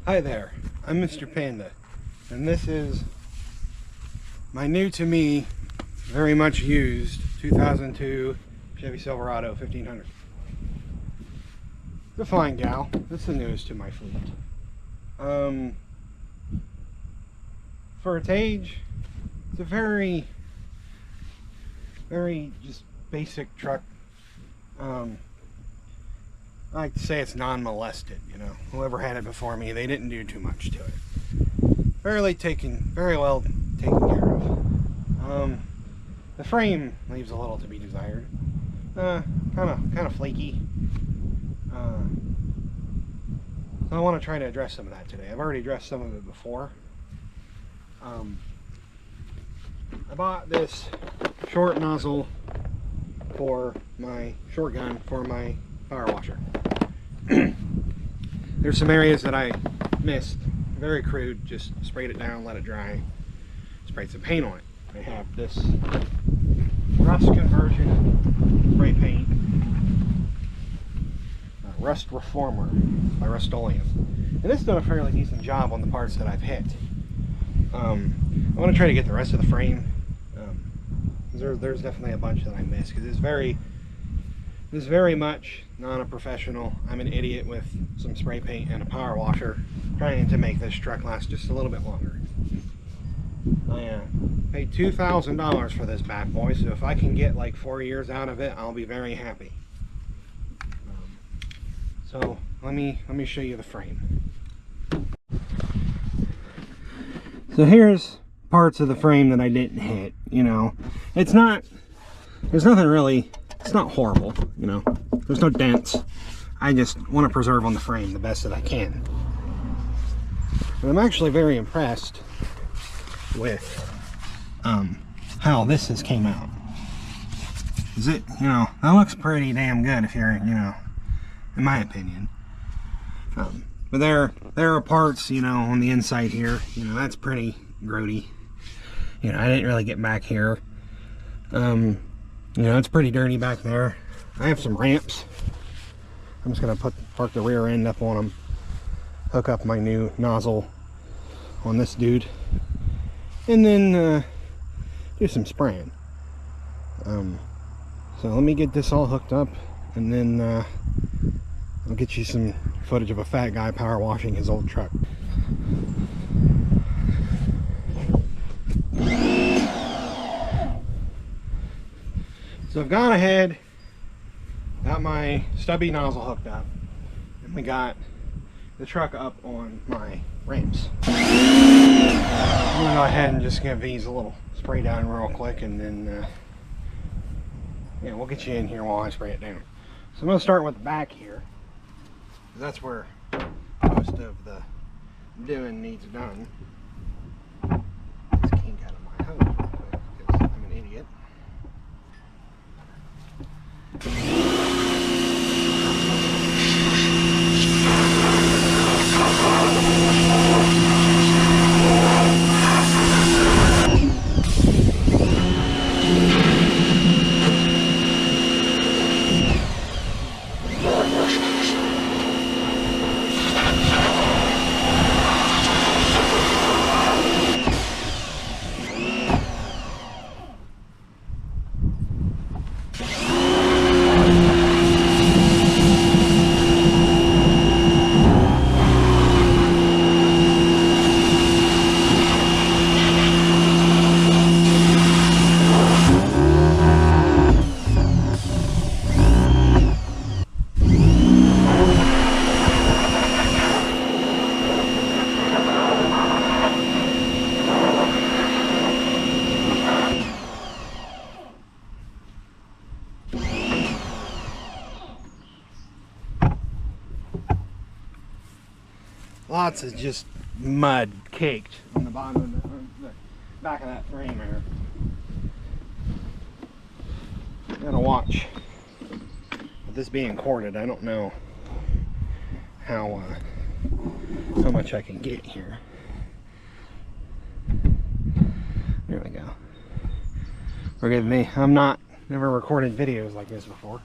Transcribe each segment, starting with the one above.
Hi there, I'm Mr. Panda, and this is my new to me, very much used 2002 Chevy Silverado 1500. It's a fine gal. It's the newest to my fleet. For its age, it's a very just basic truck. I like to say it's non-molested, you know. Whoever had it before me, they didn't do too much to it. Very well taken care of. The frame leaves a little to be desired. Kind of flaky. So I want to try to address some of that today. I've already addressed some of it before. I bought this short nozzle for my short gun for my power washer. There's some areas that I missed. Very crude, just sprayed it down, let it dry, sprayed some paint on it. I have this rust conversion spray paint, Rust Reformer by Rust-Oleum, and this has done a fairly decent job on the parts that I've hit. I want to try to get the rest of the frame. There's definitely a bunch that I missed because this is very much not a professional. I'm an idiot with some spray paint and a power washer trying to make this truck last just a little bit longer. I paid $2,000 for this bad boy, so if I can get like 4 years out of it, I'll be very happy. So let me show you the frame. So here's parts of the frame that I didn't hit. You know, there's nothing really. It's not horrible, you know. There's no dents. I just want to preserve on the frame the best that I can. And I'm actually very impressed with how this has came out. Is it, you know, that looks pretty damn good if you're, you know, in my opinion. But there are parts, you know, on the inside here, you know, that's pretty grody. You know, I didn't really get back here. You know, it's pretty dirty back there. I have some ramps. I'm just gonna park the rear end up on them, hook up my new nozzle on this dude, and then do some spraying. So let me get this all hooked up, and then I'll get you some footage of a fat guy power washing his old truck. So I've gone ahead, got my stubby nozzle hooked up, and we got the truck up on my ramps. I'm gonna go ahead and just give these a little spray down real quick, and then yeah, we'll get you in here while I spray it down. So I'm gonna start with the back here, because that's where most of the doing needs done. Let's kink out of my hose real quick, because I'm an idiot. Lots of just mud caked on the bottom of the back of that frame there. Gotta watch with this being corded. I don't know how much I can get here. There we go. Forgive me, never recorded videos like this before.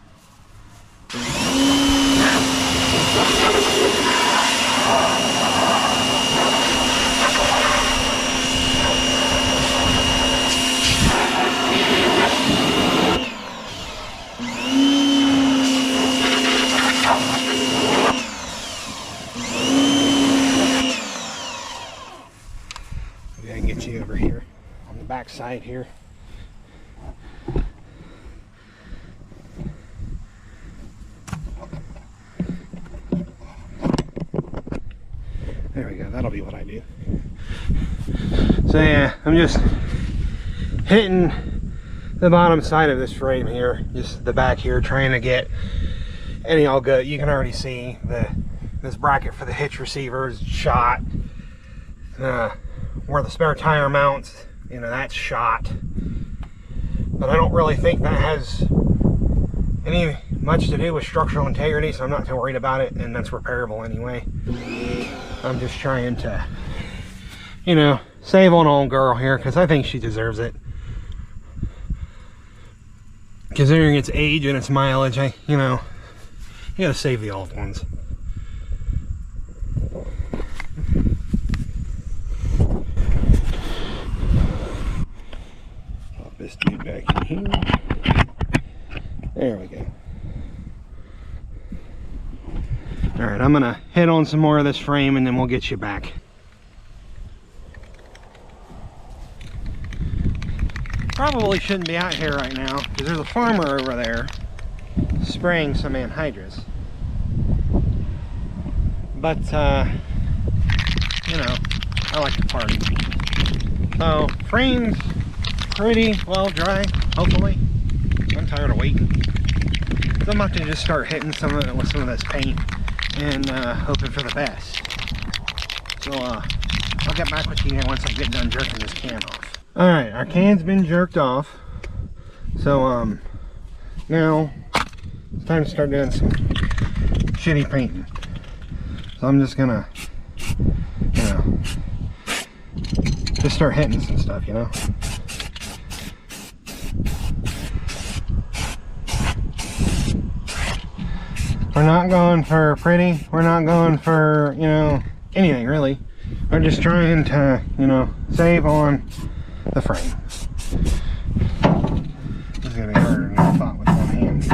back side here. There we go, that'll be what I do. So yeah, I'm just hitting the bottom side of this frame here, just the back here, trying to get any all good. You can already see this bracket for the hitch receiver is shot. Where the spare tire mounts, you know, that's shot. But I don't really think that has any much to do with structural integrity, so I'm not too worried about it, and that's repairable anyway. I'm just trying to, you know, save on old girl here, because I think she deserves it. Considering its age and its mileage, you know, you gotta save the old ones. Pop this dude back in here. There we go. Alright, I'm gonna hit on some more of this frame and then we'll get you back. Probably shouldn't be out here right now because there's a farmer over there spraying some anhydrous. But, you know, I like to party. So, frame's pretty well dry, hopefully. I'm tired of waiting. So I'm about to just start hitting some of it with some of this paint and hoping for the best. So, I'll get back with you once I get done jerking this can off. Alright, our can's been jerked off. So, now it's time to start doing some shitty painting. So I'm just gonna, you know, just start hitting some stuff, you know. We're not going for pretty. We're not going for, you know, anything really. We're just trying to, you know, save on the frame. This is gonna be harder than I thought with one hand.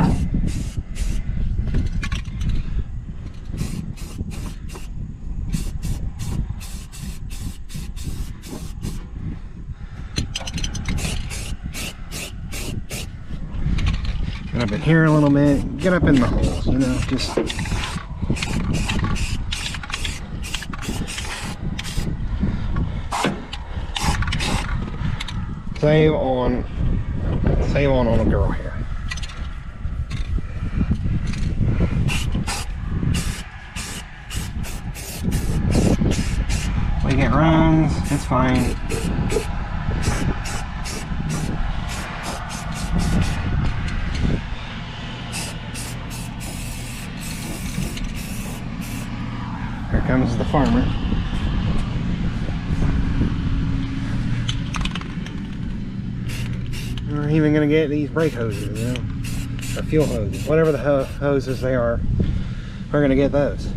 Get up in here a little bit, get up in the holes, you know, just save on a girl here. We get runs, it's fine. Here comes the farmer. We're even going to get these brake hoses, you know, or fuel hoses, whatever the hoses they are. We're going to get those.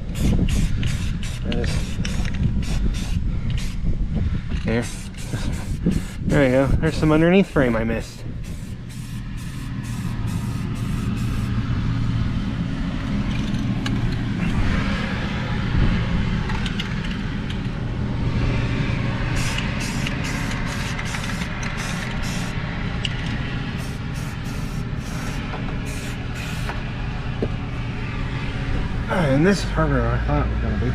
Here. There we go. There's some underneath frame I missed. And this is harder than I thought it was going to be.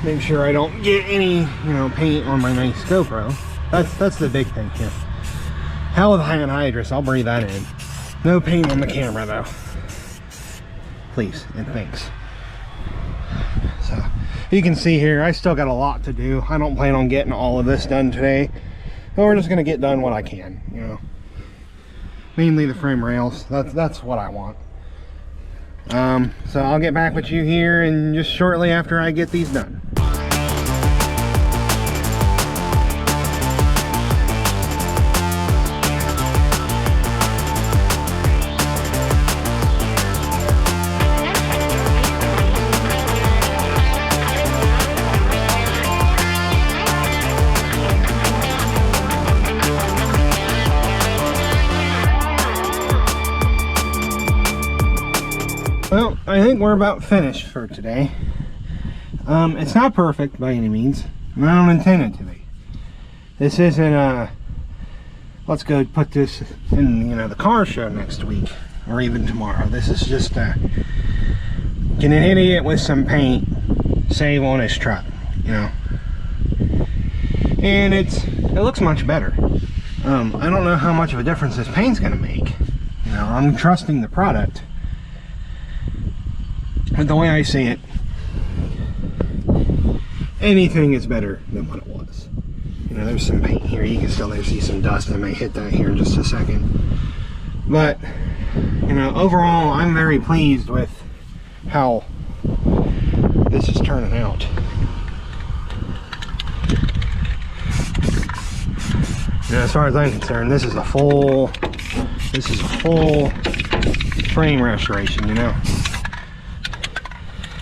Make sure I don't get any, you know, paint on my nice GoPro. That's the big thing here. Hell with anhydrous, I'll breathe that in. No paint on the camera though. Please and thanks. So you can see here, I still got a lot to do. I don't plan on getting all of this done today. But we're just going to get done what I can, you know. Mainly the frame rails. That's what I want. So I'll get back with you here and just shortly after I get these done. Well, I think we're about finished for today. It's not perfect by any means, and I don't intend it to be. This isn't let's go put this in, you know, the car show next week or even tomorrow. This is just can an idiot with some paint save on his truck, you know? And it looks much better. I don't know how much of a difference this paint's gonna make. You know, I'm trusting the product. But the way I see it, anything is better than what it was. You know, there's some paint here. You can still see some dust. I may hit that here in just a second. But, you know, overall, I'm very pleased with how this is turning out. You know, as far as I'm concerned, this is a full frame restoration, you know.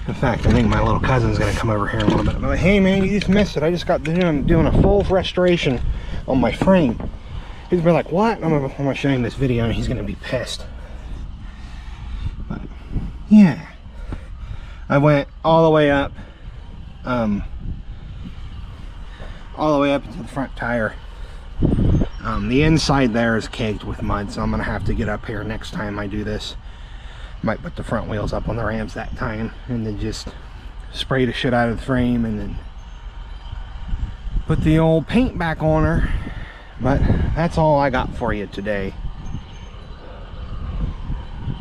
In fact, I think my little cousin's gonna come over here in a little bit. I'm like, hey man, you just missed it. I just got doing a full restoration on my frame. He's gonna be like, what? I'm gonna show him this video and he's gonna be pissed. But yeah, I went all the way up into the front tire. The inside there is caked with mud, so I'm gonna have to get up here next time I do this. Might put the front wheels up on the Rams that time and then just spray the shit out of the frame and then put the old paint back on her. But that's all I got for you today.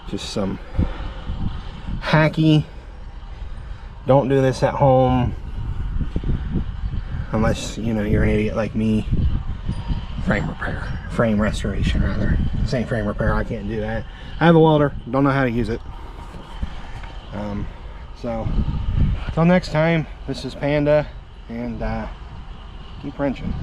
Just some hacky, don't do this at home unless, you know, you're an idiot like me. Frame restoration rather. Same frame repair, I can't do that. I have a welder, don't know how to use it. So until next time, this is Panda, and keep wrenching.